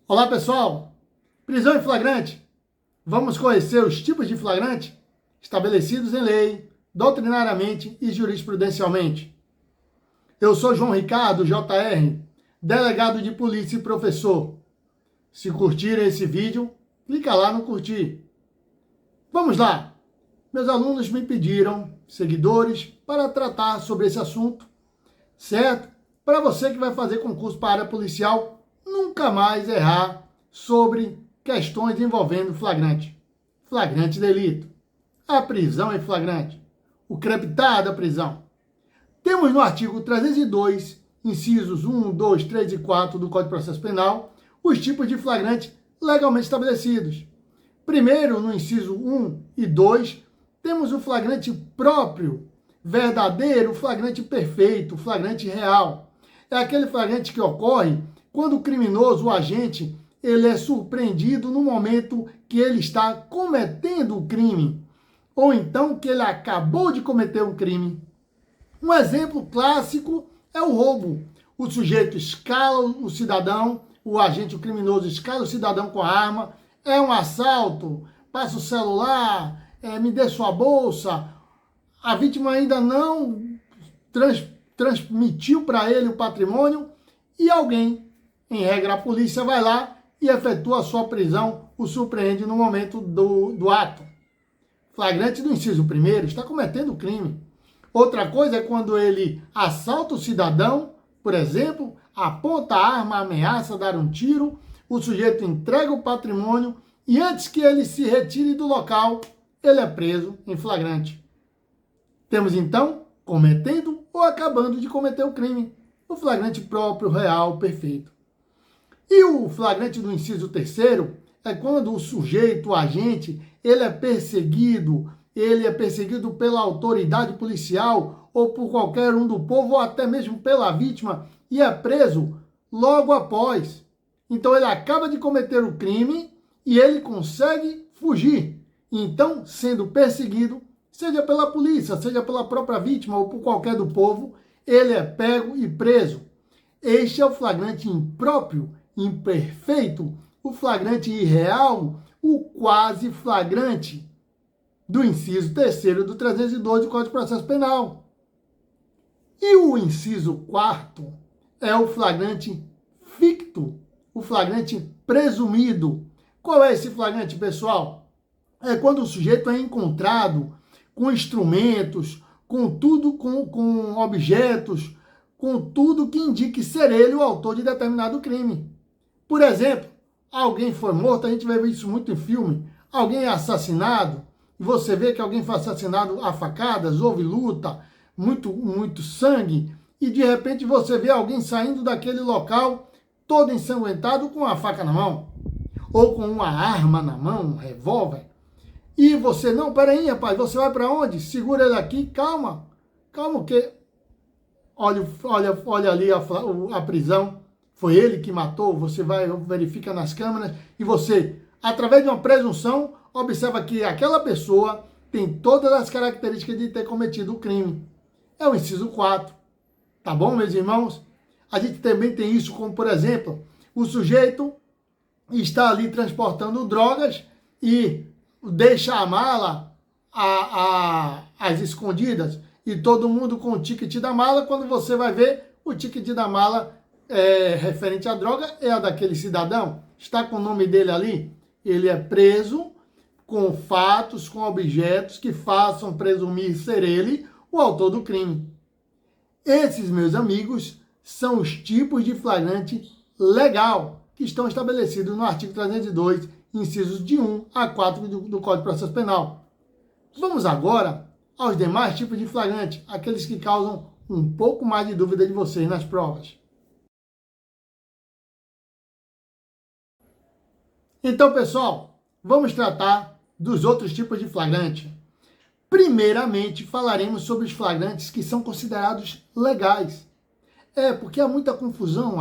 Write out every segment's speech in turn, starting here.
Olá pessoal, prisão em flagrante. Vamos conhecer os tipos de flagrante estabelecidos em lei, doutrinariamente e jurisprudencialmente. Eu sou João Ricardo, JR, delegado de polícia e professor. Se curtirem esse vídeo, clica lá no curtir. Vamos lá! Meus alunos me pediram, seguidores, para tratar sobre esse assunto, certo? Para você que vai fazer concurso para a área policial, nunca mais errar sobre questões envolvendo flagrante delito, a prisão em flagrante, o crepitar da prisão. Temos no artigo 302, incisos 1, 2, 3 e 4 do Código de Processo Penal, os tipos de flagrante legalmente estabelecidos. Primeiro, no inciso 1 e 2, temos o flagrante próprio, verdadeiro, o flagrante perfeito, o flagrante real. É aquele flagrante que ocorre quando o criminoso, o agente, ele é surpreendido no momento que ele está cometendo o crime, ou então que ele acabou de cometer um crime. Um exemplo clássico é o roubo. O sujeito escala o cidadão, o agente, o criminoso, escala o cidadão com a arma, é um assalto, passa o celular, me dê sua bolsa. A vítima ainda não transmitiu para ele o patrimônio e alguém, em regra a polícia, vai lá e efetua a sua prisão, o surpreende no momento do ato. Flagrante do inciso 1º, está cometendo crime. Outra coisa é quando ele assalta o cidadão, por exemplo, aponta a arma, ameaça dar um tiro, o sujeito entrega o patrimônio e antes que ele se retire do local, ele é preso em flagrante. Temos então cometendo ou acabando de cometer o crime, o flagrante próprio, real, perfeito. E o flagrante do inciso 3º é quando o sujeito, o agente, ele é perseguido pela autoridade policial ou por qualquer um do povo ou até mesmo pela vítima e é preso logo após. Então ele acaba de cometer o crime e ele consegue fugir. Então, sendo perseguido, seja pela polícia, seja pela própria vítima ou por qualquer do povo, ele é pego e preso. Este é o flagrante impróprio, imperfeito, o flagrante irreal, o quase flagrante do inciso 3º do 302 do Código de Processo Penal. E o inciso 4º é o flagrante ficto, o flagrante presumido. Qual é esse flagrante, pessoal? É quando o sujeito é encontrado com instrumentos, com tudo, com objetos, com tudo que indique ser ele o autor de determinado crime. Por exemplo, alguém foi morto, a gente vê isso muito em filme, alguém é assassinado, e você vê que alguém foi assassinado a facadas, houve luta, muito sangue, e de repente você vê alguém saindo daquele local todo ensanguentado com a faca na mão, ou com uma arma na mão, um revólver. E você, não, peraí, rapaz, você vai para onde? Segura ele aqui, calma que... Olha ali a prisão, foi ele que matou, você verifica nas câmeras e você, através de uma presunção, observa que aquela pessoa tem todas as características de ter cometido o crime. É o inciso 4, tá bom, meus irmãos? A gente também tem isso como, por exemplo, o sujeito está ali transportando drogas e deixa a mala às escondidas e todo mundo com o ticket da mala, quando você vai ver, o ticket da mala referente à droga é a daquele cidadão, está com o nome dele ali, ele é preso com fatos, com objetos que façam presumir ser ele o autor do crime. Esses, meus amigos, são os tipos de flagrante legal que estão estabelecidos no artigo 302, incisos de 1 a 4 do Código de Processo Penal. Vamos agora aos demais tipos de flagrante, aqueles que causam um pouco mais de dúvida de vocês nas provas. Então, pessoal, vamos tratar dos outros tipos de flagrante. Primeiramente, falaremos sobre os flagrantes que são considerados legais. Porque há muita confusão,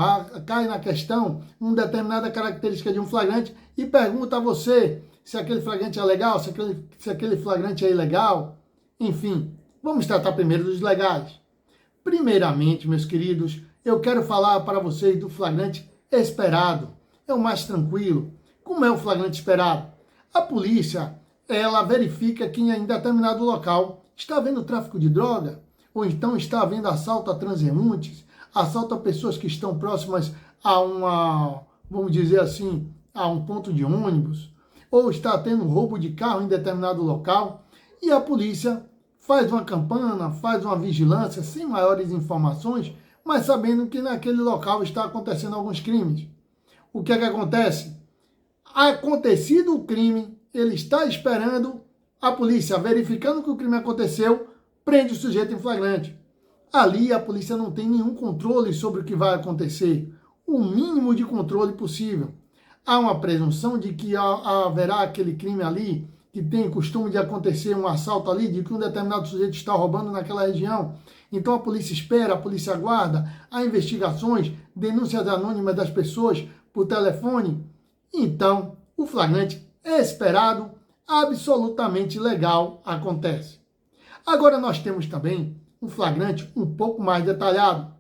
cai na questão uma determinada característica de um flagrante e pergunta a você se aquele flagrante é legal, se aquele flagrante é ilegal. Enfim, vamos tratar primeiro dos legais. Primeiramente, meus queridos, eu quero falar para vocês do flagrante esperado. é o mais tranquilo. Como é o flagrante esperado? A polícia, ela verifica que em determinado local está havendo tráfico de droga, ou então está havendo assalto a transeuntes, assalto a pessoas que estão próximas a uma, vamos dizer assim, a um ponto de ônibus, ou está tendo roubo de carro em determinado local, e a polícia faz uma campana, faz uma vigilância sem maiores informações, mas sabendo que naquele local está acontecendo alguns crimes. O que é que acontece? Acontecido o crime, ele está esperando a polícia, verificando que o crime aconteceu, prende o sujeito em flagrante. Ali a polícia não tem nenhum controle sobre o que vai acontecer, o mínimo de controle possível. Há uma presunção de que haverá aquele crime ali, que tem costume de acontecer um assalto ali, de que um determinado sujeito está roubando naquela região. Então a polícia espera, a polícia aguarda, há investigações, denúncias anônimas das pessoas por telefone. Então, o flagrante esperado, absolutamente legal, acontece. Agora nós temos também um flagrante um pouco mais detalhado,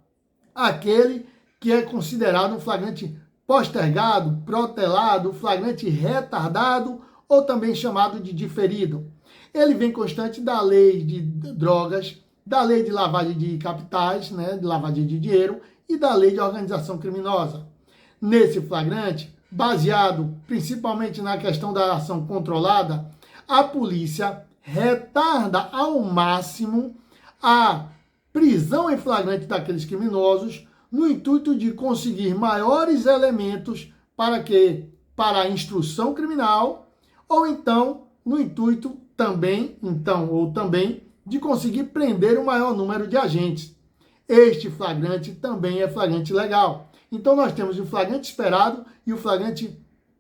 aquele que é considerado um flagrante postergado, protelado, flagrante retardado ou também chamado de diferido. Ele vem constante da lei de drogas, da lei de lavagem de capitais, né, de lavagem de dinheiro e da lei de organização criminosa. Nesse flagrante, baseado principalmente na questão da ação controlada, a polícia retarda ao máximo a prisão em flagrante daqueles criminosos no intuito de conseguir maiores elementos para quê? Para a instrução criminal ou então no intuito também de conseguir prender o maior número de agentes. Este flagrante também é flagrante legal. Então nós temos o flagrante esperado e o flagrante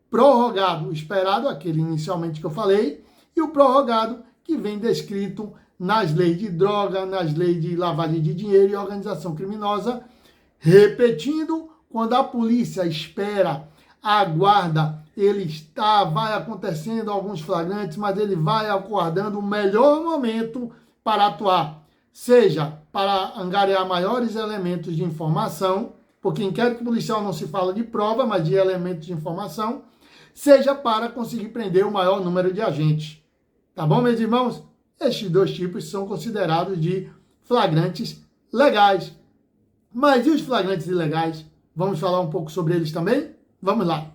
prorrogado. O esperado, aquele inicialmente que eu falei, e o prorrogado, que vem descrito nas leis de droga, nas leis de lavagem de dinheiro e organização criminosa. Repetindo, quando a polícia espera, aguarda, vai acontecendo alguns flagrantes, mas ele vai aguardando o melhor momento para atuar, seja para angariar maiores elementos de informação, porque inquérito policial não se fala de prova, mas de elementos de informação, seja para conseguir prender o maior número de agentes. Tá bom, meus irmãos? Estes dois tipos são considerados de flagrantes legais. Mas e os flagrantes ilegais? Vamos falar um pouco sobre eles também? Vamos lá.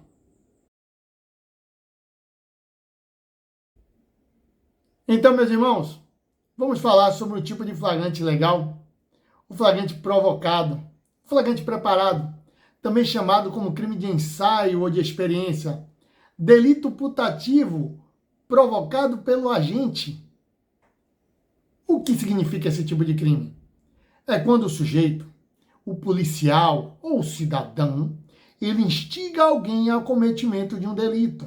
Então, meus irmãos, vamos falar sobre o tipo de flagrante legal, o flagrante provocado, o flagrante preparado, também chamado como crime de ensaio ou de experiência, delito putativo provocado pelo agente. O que significa esse tipo de crime? É quando o sujeito, o policial ou o cidadão, ele instiga alguém ao cometimento de um delito.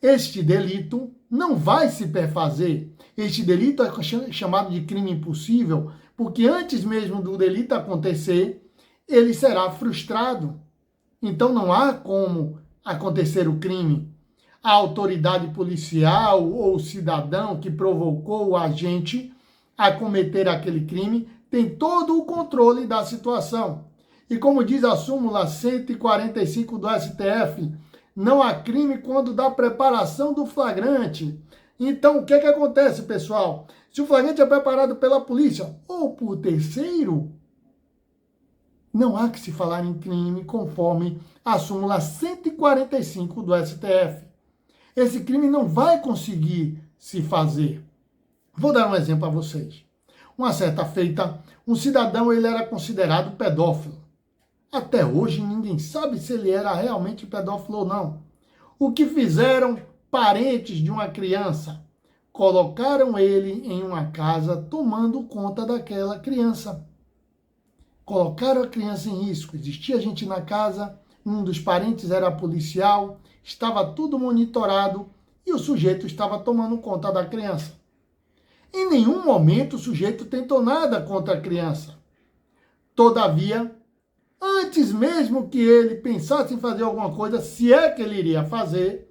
Este delito não vai se perfazer. Este delito é chamado de crime impossível, porque antes mesmo do delito acontecer, ele será frustrado. Então não há como acontecer o crime. A autoridade policial ou o cidadão que provocou o agente a cometer aquele crime tem todo o controle da situação. E como diz a súmula 145 do STF, não há crime quando dá preparação do flagrante. Então, o que acontece, pessoal? Se o flagrante é preparado pela polícia ou por terceiro, não há que se falar em crime conforme a súmula 145 do STF. Esse crime não vai conseguir se fazer. Vou dar um exemplo a vocês. Uma certa feita, um cidadão ele era considerado pedófilo. Até hoje ninguém sabe se ele era realmente pedófilo ou não. O que fizeram parentes de uma criança? Colocaram ele em uma casa tomando conta daquela criança. Colocaram a criança em risco. Existia gente na casa, um dos parentes era policial, estava tudo monitorado e o sujeito estava tomando conta da criança. Em nenhum momento o sujeito tentou nada contra a criança. Todavia, antes mesmo que ele pensasse em fazer alguma coisa, se é que ele iria fazer,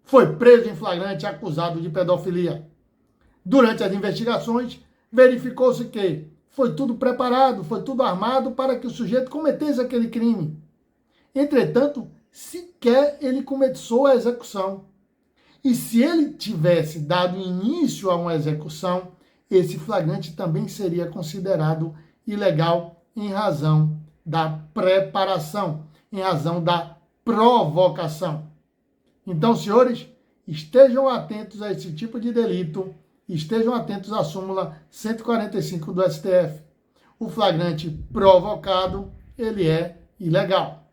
foi preso em flagrante acusado de pedofilia. Durante as investigações, verificou-se que foi tudo preparado, foi tudo armado para que o sujeito cometesse aquele crime. Entretanto, sequer ele começou a execução. E se ele tivesse dado início a uma execução, esse flagrante também seria considerado ilegal em razão da preparação, em razão da provocação. Então, senhores, estejam atentos a esse tipo de delito, estejam atentos à súmula 145 do STF. O flagrante provocado, ele é ilegal.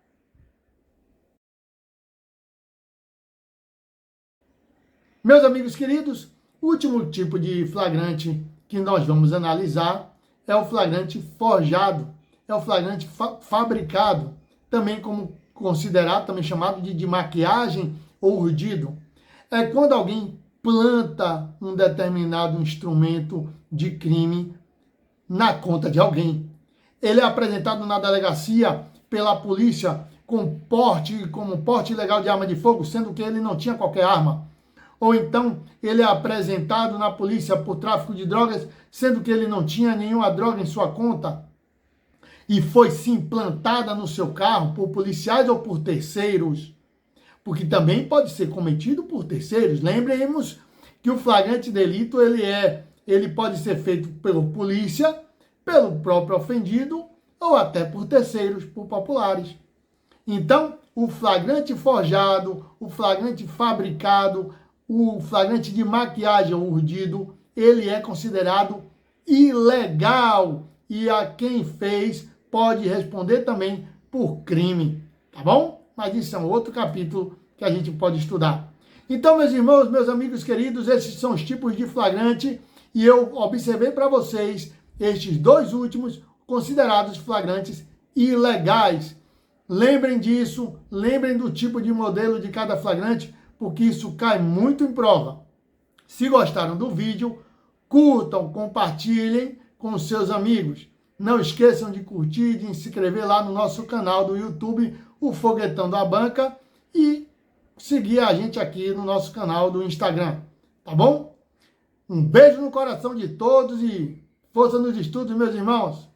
Meus amigos queridos, o último tipo de flagrante que nós vamos analisar é o flagrante forjado, é o flagrante fabricado, também como considerado, também chamado de maquiagem ou urdido. É quando alguém planta um determinado instrumento de crime na conta de alguém. Ele é apresentado na delegacia pela polícia como porte ilegal de arma de fogo, sendo que ele não tinha qualquer arma. Ou então ele é apresentado na polícia por tráfico de drogas, sendo que ele não tinha nenhuma droga em sua conta, e foi sim plantada no seu carro por policiais ou por terceiros, porque também pode ser cometido por terceiros. Lembremos que o flagrante delito ele pode ser feito pela polícia, pelo próprio ofendido ou até por terceiros, por populares. Então, o flagrante forjado, o flagrante fabricado, o flagrante de maquiagem ou urdido, ele é considerado ilegal e a quem fez pode responder também por crime, tá bom? Mas isso é um outro capítulo que a gente pode estudar. Então, meus irmãos, meus amigos queridos, esses são os tipos de flagrante e eu observei para vocês estes dois últimos considerados flagrantes ilegais. Lembrem disso, lembrem do tipo de modelo de cada flagrante, porque isso cai muito em prova. Se gostaram do vídeo, curtam, compartilhem com os seus amigos. Não esqueçam de curtir e de se inscrever lá no nosso canal do YouTube, o Foguetão da Banca, e seguir a gente aqui no nosso canal do Instagram, tá bom? Um beijo no coração de todos e força nos estudos, meus irmãos!